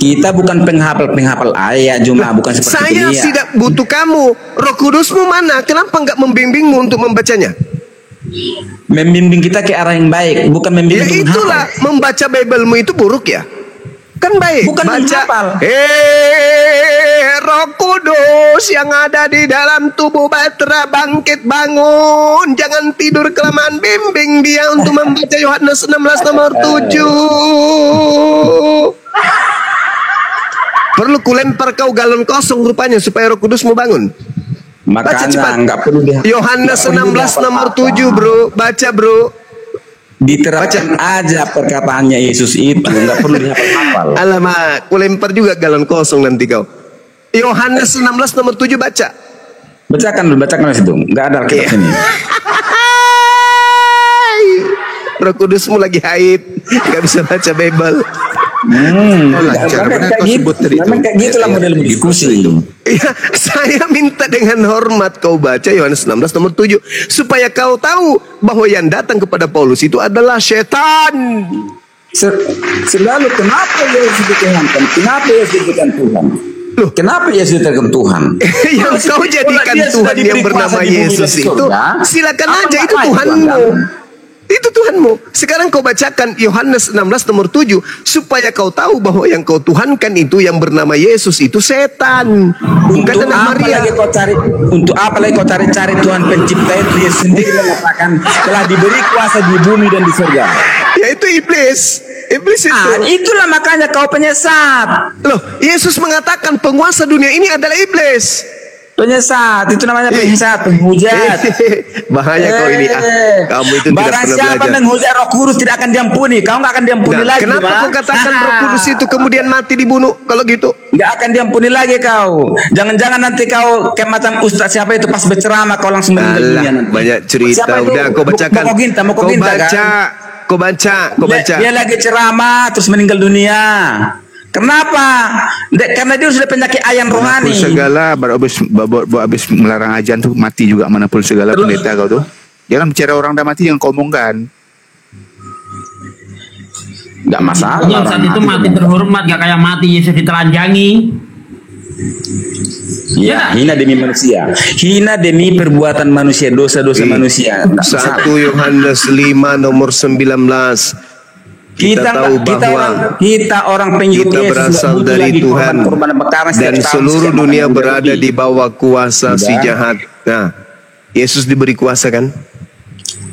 Kita bukan penghafal ayat cuma bukan seperti Saya dia. tidak butuh kamu. Roh Kudusmu mana? Kenapa nggak membimbingmu untuk membacanya? Membimbing kita ke arah yang baik, bukan Ya membimbing untuk itulah, menghafal. membaca Bible-mu itu buruk ya? Kan baik. Bukan baca. menghafal. Roh Kudus yang ada di dalam tubuh Batra, bangkit bangun. Jangan tidur kelamaan, bimbing dia untuk membaca Yohanes 16 nomor 7. Perlu kulempar kau galon kosong rupanya supaya Roh Kudusmu bangun. Baca cepat. Makanya nggak perlu Yohanes 16 nomor 7, bro. Baca, bro. Diterapkan aja perkataannya Yesus itu, nggak perlu dihafal-hafal. Alamak, kulempar juga galon kosong nanti kau. Yohanes 16 nomor 7, baca. Bacakan situ. Nggak ada Alkitab sini. Roh Kudusmu lagi haid, nggak bisa baca Bible. Memang kayak gitulah model diskusi. Ya, saya minta dengan hormat kau baca Yohanes 16 nomor 7 supaya kau tahu bahwa yang datang kepada Paulus itu adalah setan. Selalu kenapa Yesus dituhankan? Kenapa Yesus dijadikan Tuhan? Loh, kenapa Yesus dijadikan Tuhan? Yang kau jadikan Tuhan yang bernama Yesus itu, silakan aja, itu Tuhanmu. Itu Tuhanmu. Sekarang kau bacakan Yohanes 16 nomor 7 supaya kau tahu bahwa yang kau tuhankan itu yang bernama Yesus itu setan. Bukan Untuk anak apa Maria. lagi kau cari? Untuk apa lagi kau cari Tuhan pencipta itu? Yesus sendiri mengatakan telah diberi kuasa di bumi dan di surga. Ya itu iblis. Iblis itu. Itulah makanya kau penyesat. Loh, Yesus mengatakan penguasa dunia ini adalah iblis. Penyesat, itu namanya penyesat, penghujat. Bahaya kau ini. Kamu itu tidak Barang pernah siapa belajar. menghujat Roh Kudus tidak akan diampuni. Kau nggak akan diampuni lagi. Kenapa Bang. kau katakan Roh Kudus itu kemudian mati dibunuh? Kalau gitu, Nggak akan diampuni lagi kau. Jangan-jangan nanti kau kayak macam Ustaz siapa itu pas berceramah kau langsung meninggal dunia alah, nanti. banyak cerita. Siapa itu? Udah, kau bacakan. Moko Ginta kan? Kau baca. Dia lagi ceramah terus meninggal dunia. Kenapa? Karena dia sudah penyakit ayan rohani. Manapun segala habis melarang ajan tuh mati juga manapun segala pendeta kau tuh. Jangan bicara orang dah mati, jangan kau omongkan. Nggak masalah. Yang saat itu mati terhormat, gak kayak mati Yesus ditelanjangi. Ya, hina demi manusia. Hina demi perbuatan manusia, dosa-dosa manusia. Nggak masalah. 1 Yohanes 5 nomor 19. Kita tahu bahwa kita orang pengikut kita Yesus berasal nggak butuh dari lagi Tuhan korban bakaran setiap dan tahun, seluruh setiap dunia makan berada roti. di bawah kuasa si jahat. Nah, Yesus diberi kuasa kan?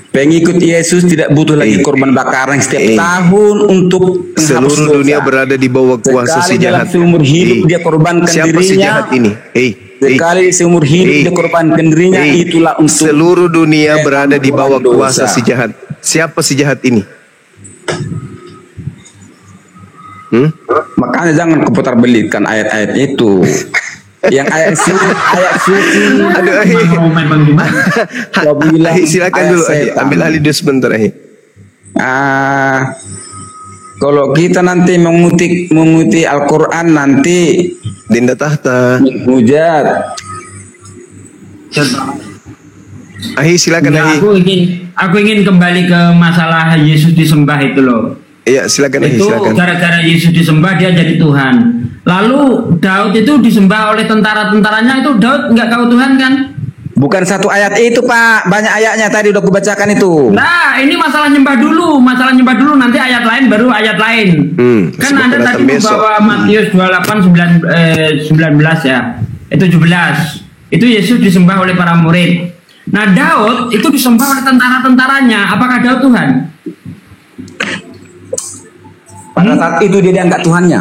Pengikut Yesus tidak butuh lagi korban bakaran setiap tahun untuk menghapus Seluruh dosa. dunia berada di bawah kuasa si Sekali dalam jahat. seumur hidup dia korbankan Siapa si dirinya. jahat ini? Sekali seumur hidup dia korbankan dirinya, itulah untuk seluruh dunia berada di bawah dosa. kuasa si jahat. Siapa si jahat ini? Makanya jangan keputar belitkan ayat-ayat itu. Yang ayat suci. Aduh, Kau bilang silakan ayat dulu, setan. ambil alih dulu sebentar. Kalau kita nanti menguti Al-Quran nanti Dinda tahta. hujat. Ahi silakan Enggak, Ahi. aku ingin kembali ke masalah Yesus disembah itu loh. Iya silakan Ahi Itu silakan. gara-gara Yesus disembah dia jadi Tuhan. Lalu Daud itu disembah oleh tentara-tentaranya, itu Daud nggak tahu Tuhan kan? Bukan satu ayat itu Pak, banyak ayatnya tadi udah kubacakan itu. Nah, ini masalah nyembah dulu, nanti ayat lain baru ayat lain. Kan sebut Anda tadi datang besok. membawa Matius 28:19 ya. Itu 17. Itu Yesus disembah oleh para murid. Nah, Daud itu disembah oleh tentara-tentaranya. Apakah Daud Tuhan? Pada saat itu dia diangkat Tuhannya.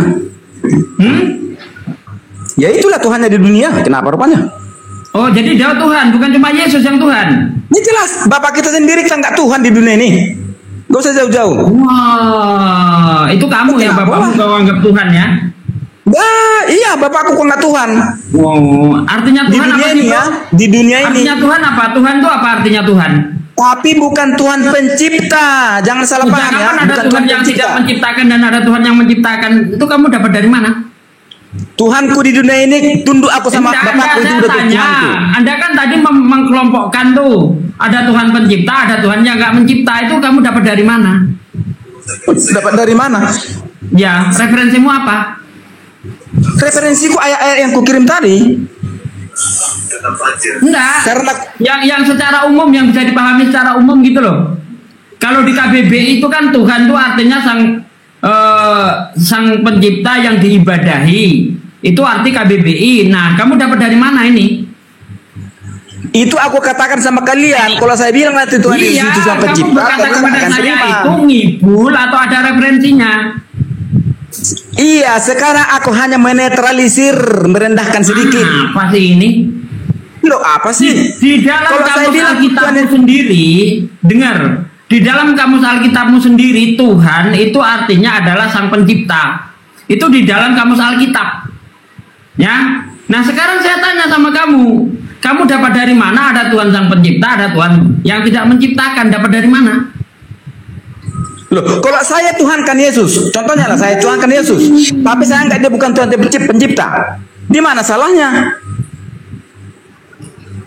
Ya itulah Tuhannya di dunia. Kenapa rupanya? Oh, jadi Daud Tuhan, bukan cuma Yesus yang Tuhan. Ini jelas, Bapak kita sendiri kita nggak Tuhan di dunia ini. Gak usah jauh-jauh. Wah, itu kamu ya, Kenapa? bapakmu kau anggap Tuhan ya? Nah, iya bapakku kok nggak Tuhan. Wow, artinya Di Tuhan dunia apa ini sih, ya, Bro? di dunia ini. Artinya Tuhan apa? Tuhan itu apa artinya Tuhan? Tapi bukan Tuhan pencipta. Jangan salah Sejak paham ya. kapan ada Bukan Tuhan yang tidak menciptakan dan ada Tuhan yang menciptakan? Itu kamu dapat dari mana? Tuhanku di dunia ini tunduk aku sama Tidak, bapakku itu saya udah tanya. Tuhanku. Anda kan tadi mengkelompokkan tuh. Ada Tuhan pencipta, ada Tuhan yang nggak mencipta. Itu kamu dapat dari mana? Dapat dari mana? Ya, referensimu apa? Referensiku ayat-ayat yang kukirim tadi. Enggak. Karena Yang secara umum, yang bisa dipahami secara umum gitu loh. Kalau di KBBI itu kan Tuhan itu artinya sang pencipta yang diibadahi. Itu arti KBBI. Nah, kamu dapat dari mana ini? itu aku katakan sama kalian. Kalau saya bilang nanti Tuhan Yesus itu sang kamu pencipta, berkata kalian kepada akan saya terima. itu ngibul atau ada referensinya? Iya, sekarang aku hanya menetralisir, merendahkan sedikit. Apa sih ini? Loh, apa sih? Di dalam Kalau saya kamus bilang Alkitabmu sendiri, dengar, di dalam kamus Alkitabmu sendiri, Tuhan itu artinya adalah sang pencipta. Itu di dalam kamus Alkitab. Ya. Nah, sekarang saya tanya sama kamu, kamu dapat dari mana ada Tuhan sang pencipta, ada Tuhan yang tidak menciptakan, dapat dari mana? Loh, kalau saya Tuhankan Yesus, contohnya lah saya Tuhankan Yesus, tapi saya enggak, dia bukan Tuhan pencipta. Di mana salahnya?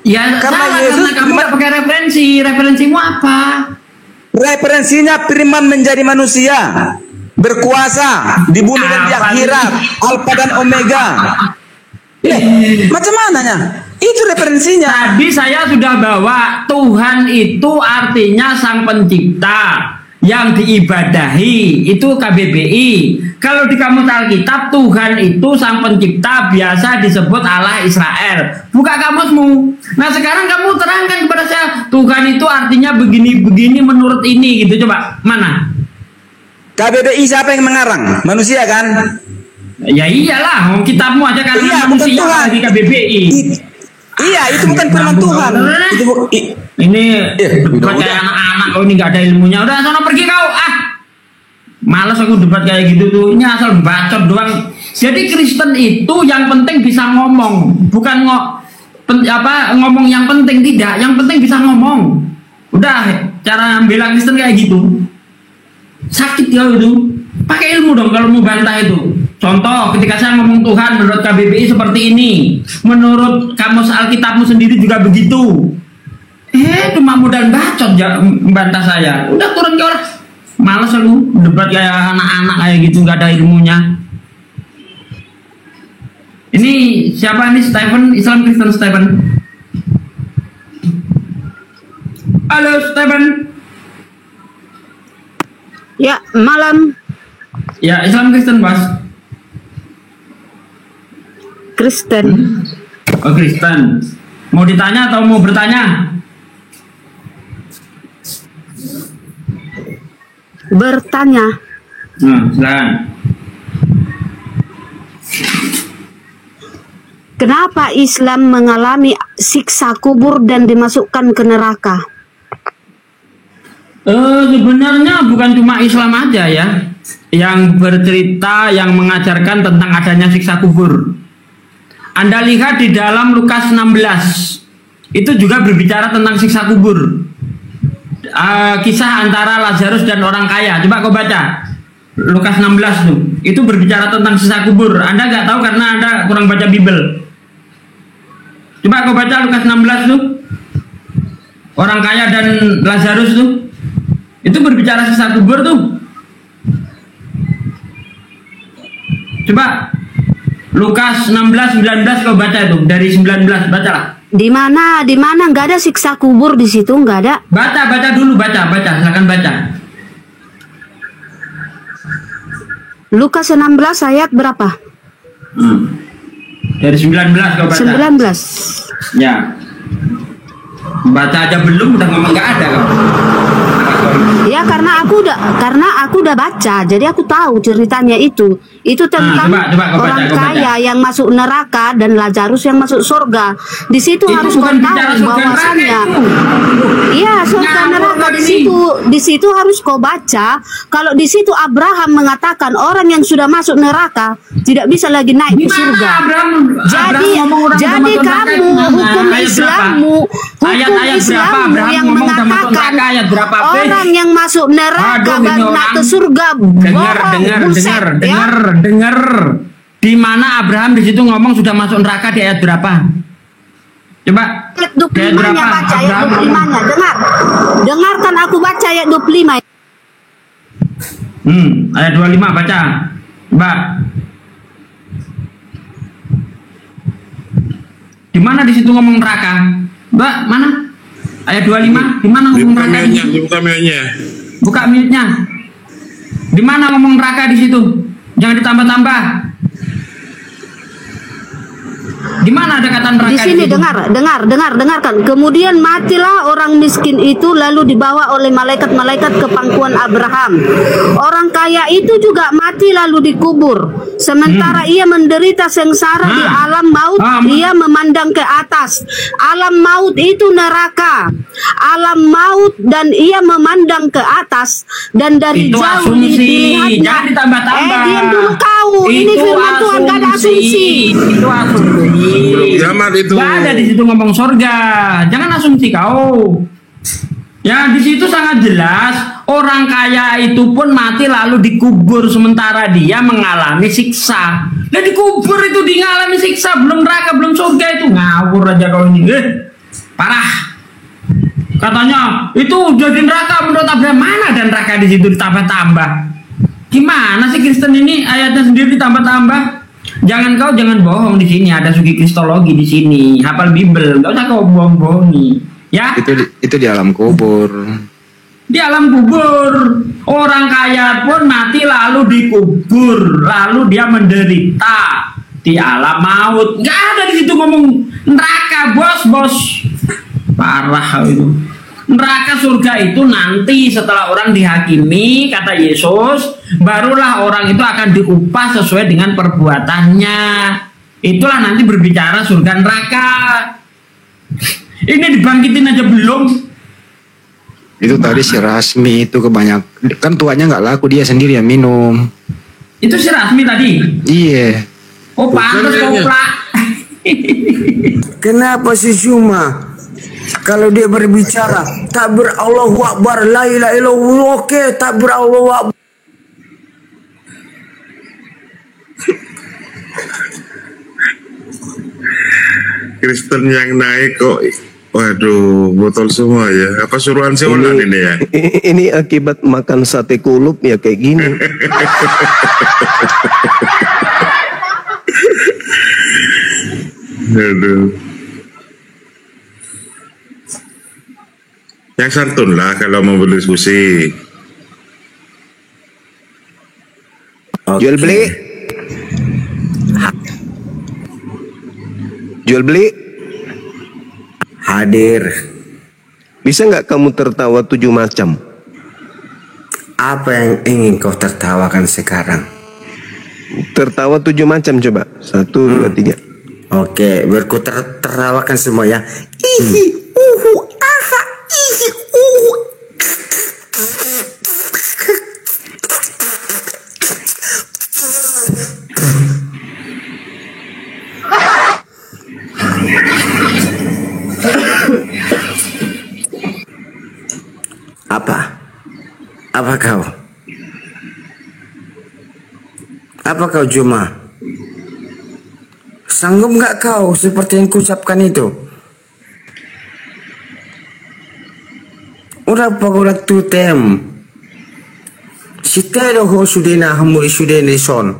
Ya, Karena salah, Yesus karena kamu tidak pakai referensi. Referensimu apa? Referensinya firman menjadi manusia, berkuasa di bumi dan di akhirat, Alfa dan Omega. Macam mananya? Itu referensinya. Tadi saya sudah bawa Tuhan itu artinya sang pencipta yang diibadahi, itu KBBI. Kalau di kamus Alkitab Tuhan itu sang pencipta biasa disebut Allah Israel. Buka kamusmu. Nah, sekarang kamu terangkan kepada saya Tuhan itu artinya begini-begini menurut ini gitu. Coba mana? KBBI siapa yang mengarang? Manusia kan? Ya iyalah, kitabmu aja kan Iya, bukan manusia Tuhan. di KBBI. Iya, itu bukan firman Tuhan. Itu Ini udah. kayak anak-anak kau ini nggak ada ilmunya. Udah sana pergi kau. Males aku debat kayak gitu tuh. Ini asal bacot doang. Jadi Kristen itu yang penting bisa ngomong, bukan ngomong yang penting, tidak. Yang penting bisa ngomong. Udah, cara bela Kristen kayak gitu. Sakit ya itu. Pakai ilmu dong kalau mau bantah itu. Contoh, ketika saya ngomong Tuhan menurut KBBI seperti ini, menurut kamus Alkitabmu sendiri juga begitu. Cuma modal bacot ya membantah saya. Udah turun ke orang. Males aku debat kayak anak-anak kayak gitu, nggak ada ilmunya. Ini siapa ini? Stephen, Islam Kristen Stephen. Halo Stephen. Ya, malam. Ya, Islam Kristen, Mas. Kristen. Oh, Kristen. Mau ditanya atau mau bertanya? Bertanya. Silakan. Kenapa Islam mengalami siksa kubur dan dimasukkan ke neraka? Sebenarnya bukan cuma Islam aja ya yang bercerita, yang mengajarkan tentang adanya siksa kubur. Anda lihat di dalam Lukas 16 itu juga berbicara tentang siksa kubur. kisah antara Lazarus dan orang kaya. Coba kau baca Lukas 16 tuh. Itu berbicara tentang siksa kubur. Anda nggak tahu karena Anda kurang baca Bible. Coba kau baca Lukas 16 tuh. Orang kaya dan Lazarus tuh. Itu berbicara siksa kubur tuh. Coba Lukas 16 19 kau baca itu dari 19 bacalah. Di mana nggak ada siksa kubur di situ, nggak ada. Baca dulu, baca, silakan baca. Lukas 16 ayat berapa? Dari 19 kau baca. 19. Ya. Baca aja belum udah ngomong nggak ada kau. Ya karena aku udah baca, jadi aku tahu ceritanya itu. Itu tentang coba, orang kau baca. kaya yang masuk neraka dan Lazarus yang masuk surga. Di situ Itu harus kau bukan bicara tahu surga bahwasannya. neraka itu. Iya, surga Ngawur neraka kali di situ harus kau baca. Kalau di situ Abraham mengatakan orang yang sudah masuk neraka tidak bisa lagi naik ke surga. Jadi kamu hukum Islammu yang mengatakan orang yang masuk neraka baru naik ke surga. Dengar. Di mana Abraham di situ ngomong sudah masuk neraka di ayat berapa? Coba. Ayat 25-nya baca ayat 25-nya. Dengarkan aku baca ayat 25. Ayat 25 baca. Mbak. Di mana di situ ngomong neraka? Mbak, mana? Ayat 25, di mana ngomong neraka? Buka mute-nya. Di mana ngomong neraka di situ? Jangan ditambah-tambah. Di mana ada kata neraka? Di sini dengarkan. Kemudian matilah orang miskin itu lalu dibawa oleh malaikat-malaikat ke pangkuan Abraham. Orang kaya itu juga mati lalu dikubur. Sementara ia menderita sengsara di alam maut, ia memandang ke atas. Alam maut itu neraka. Alam maut dan ia memandang ke atas dan dari itu jauh dilihatnya. Jangan ditambah-tambah. Diam dulu kau. Ini firman Tuhan, gak ada asumsi. Itu asumsi. Zaman itu. Gak ada di situ ngomong surga. Jangan asumsi kau. Ya di situ sangat jelas orang kaya itu pun mati lalu dikubur sementara dia mengalami siksa. Dan dikubur itu dia mengalami siksa, belum neraka belum surga, itu ngawur aja kau ini. Parah. Katanya itu udah di neraka menurut Abraham. Mana ada neraka di situ ditambah-tambah? Gimana sih Kristen ini ayatnya sendiri ditambah-tambah? Jangan bohong di sini, ada sugi kristologi di sini, hafal Bible, nggak usah kau bohong-bohongi, ya? Itu di alam kubur. Di alam kubur, orang kaya pun mati lalu dikubur, lalu dia menderita di alam maut. Nggak ada di situ ngomong neraka, bos. Parah itu. Neraka surga itu nanti setelah orang dihakimi, kata Yesus, barulah orang itu akan diupah sesuai dengan perbuatannya. Itulah nanti berbicara surga neraka. Ini dibangkitin aja belum. Itu tadi si Rasmi itu kebanyak, kan tuanya nggak laku, dia sendiri yang minum. Itu si Rasmi tadi? Iya. Oh pantas kopla. Kenapa si Syuma kalau dia berbicara takbir Allahu Akbar, la ilaha illallah, oke, takbir Allahu Akbar. Kristen yang naik kok, waduh, botol semua ya. Apa suruhan si Olan ini ya? Ini akibat makan sate kulup ya kayak gini. Aduh. Yang santun lah kalau mau berdiskusi. Jual beli. Jual beli. Hadir. Bisa nggak kamu tertawa 7 macam? Apa yang ingin kau tertawakan sekarang? Tertawa 7 macam coba. 1, 2, 3. Oke, biar ku tertawakan semua ya. Ihi, aha, ihi, Apa? Apa kau? Apa kau Juma? Sanggup nggak kau seperti yang kuucapkan itu? Udah pagoda tutem. Si tero ho sudena hamuri sudene son.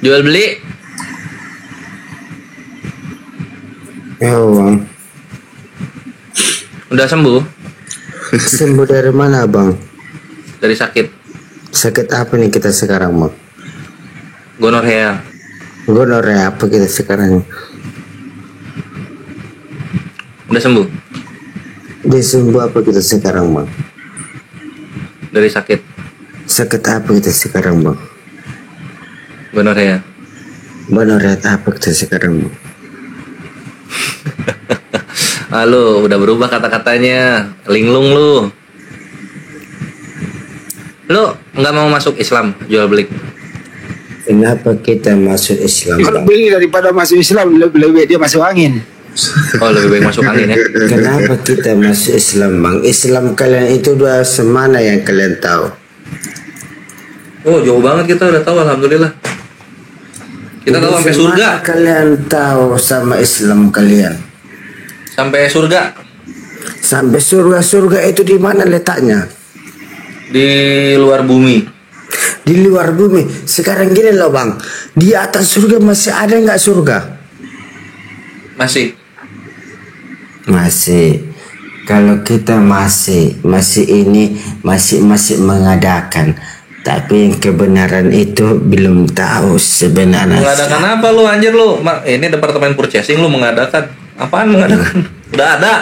Jual beli. Ya bang. Udah sembuh? Sembuh dari mana bang? Dari sakit. Sakit apa nih kita sekarang bang? Gonorrea. Gonorrea apa kita sekarang? Udah sembuh? Dia sembuh apa kita sekarang bang? Dari sakit. Sakit apa kita sekarang bang? Gonorrea. Gonorrea apa kita sekarang bang? Halo, udah berubah kata-katanya. Linglung lu. Lu nggak mau masuk Islam, jual beli? Kenapa kita masuk Islam Kalau bang? beli daripada masuk Islam lebih baik dia masuk angin. Oh, lebih baik masuk angin ya. Kenapa kita masuk Islam bang? Islam kalian itu dua semana yang kalian tahu? Oh, jauh banget kita udah tahu, alhamdulillah. Kita tahu sampai surga. Semana kalian tahu sama Islam kalian? Sampai surga. Sampai surga. Surga itu di mana letaknya? Di luar bumi. Di luar bumi. Sekarang gini loh bang, di atas surga masih ada nggak surga? Masih. Masih. Kalau kita masih mengadakan, tapi yang kebenaran itu belum tahu sebenarnya. Mengadakan apa lu anjir lu? Ini departemen purchasing lu mengadakan. Apaan mengadakan? Udah ada.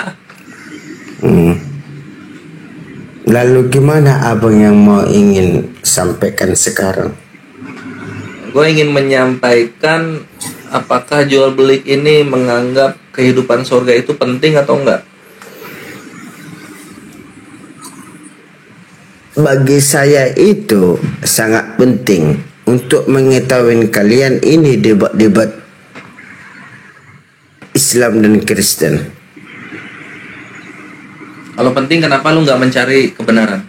Lalu gimana abang yang mau ingin sampaikan sekarang? Gue ingin menyampaikan apakah jual beli ini menganggap kehidupan surga itu penting atau enggak? Bagi saya itu sangat penting untuk mengetahui kalian ini debat-debat Islam dan Kristen. Kalau penting kenapa lu nggak mencari kebenaran?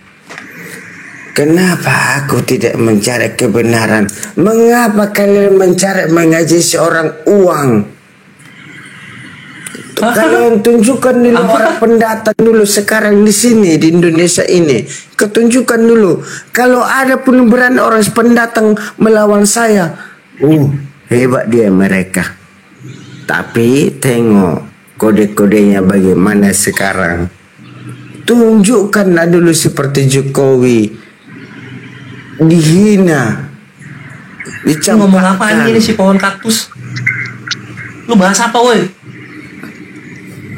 Kenapa aku tidak mencari kebenaran? Mengapa kalian mencari mengaji seorang uang? Kalian tunjukkan dulu para pendatang dulu sekarang di sini di Indonesia ini. Ketunjukkan dulu. Kalau ada pun berani orang pendatang melawan saya, hebat dia mereka. Tapi tengok kode-kodenya bagaimana sekarang. Tunjukkanlah dulu seperti Jokowi dihina, dicampakkan. Ngomong apa ini si pohon kaktus? Lu bahas apa woi?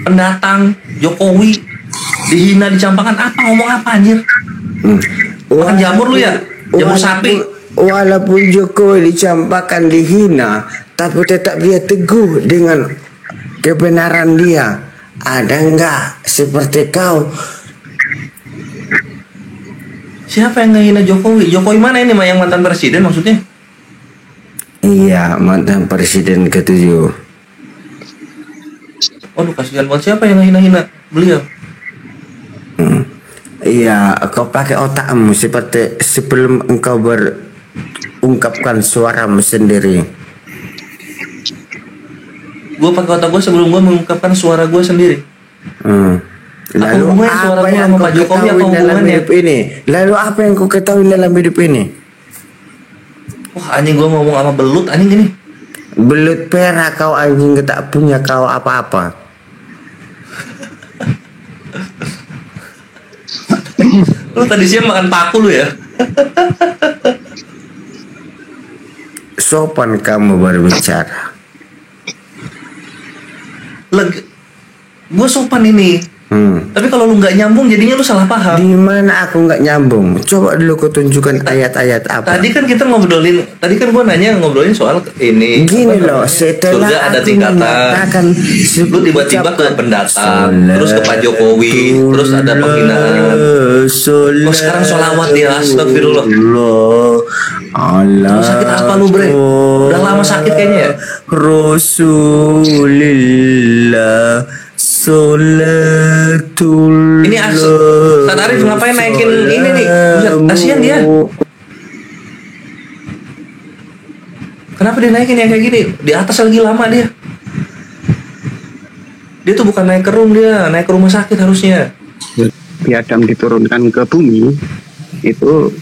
Pendatang Jokowi dihina dicampakkan apa, ngomong apa anjir? Makan jamur lu ya? Jamur sapi. Walaupun Jokowi dicampakkan dihina, tapi tetap dia teguh dengan kebenaran dia. Ada enggak seperti kau? Siapa yang ngehina Jokowi? Jokowi mana ini, yang mantan presiden maksudnya? Iya, mantan presiden ke-7. Waduh, kasihan banget. Siapa yang ngehina-hina beliau? Iya, kau pakai otakmu seperti sebelum engkau berungkapkan suaramu sendiri. Gue pakai otak gue sebelum gue mengungkapkan suara gue sendiri. Lalu apa yang kau ketahui dalam hidup ini? Lalu apa yang kau ketahui dalam hidup ini? Wah, anjing gue ngomong sama belut anjing ini. Belut perak kau anjing, tak punya kau apa-apa. Lu tadi siang makan paku lu ya? Sopan kamu berbicara. Gue sopan ini. Tapi kalau lu nggak nyambung, jadinya lu salah paham. Di mana aku nggak nyambung? Coba dulu kau tunjukkan ayat-ayat apa. Tadi kan kita gua ngobrolin soal ini. Gini loh, setelah surga ada aku mengatakan tingkatan. Lu tiba-tiba ke pendatang, terus ke Pak Jokowi, terus ada penghinaan. Oh, sekarang sholawat ya, astagfirullah. Lu sakit apa lu, Bre? Udah lama sakit kayaknya ya. Rasulillah Salatul. Ini Ustaz Arif ngapain naikin ini nih? Kasihan dia. Kenapa dia naikin yang kayak gini? Di atas lagi lama dia. Dia tuh bukan naik ke room, dia naik ke rumah sakit harusnya. Adam diturunkan ke bumi itu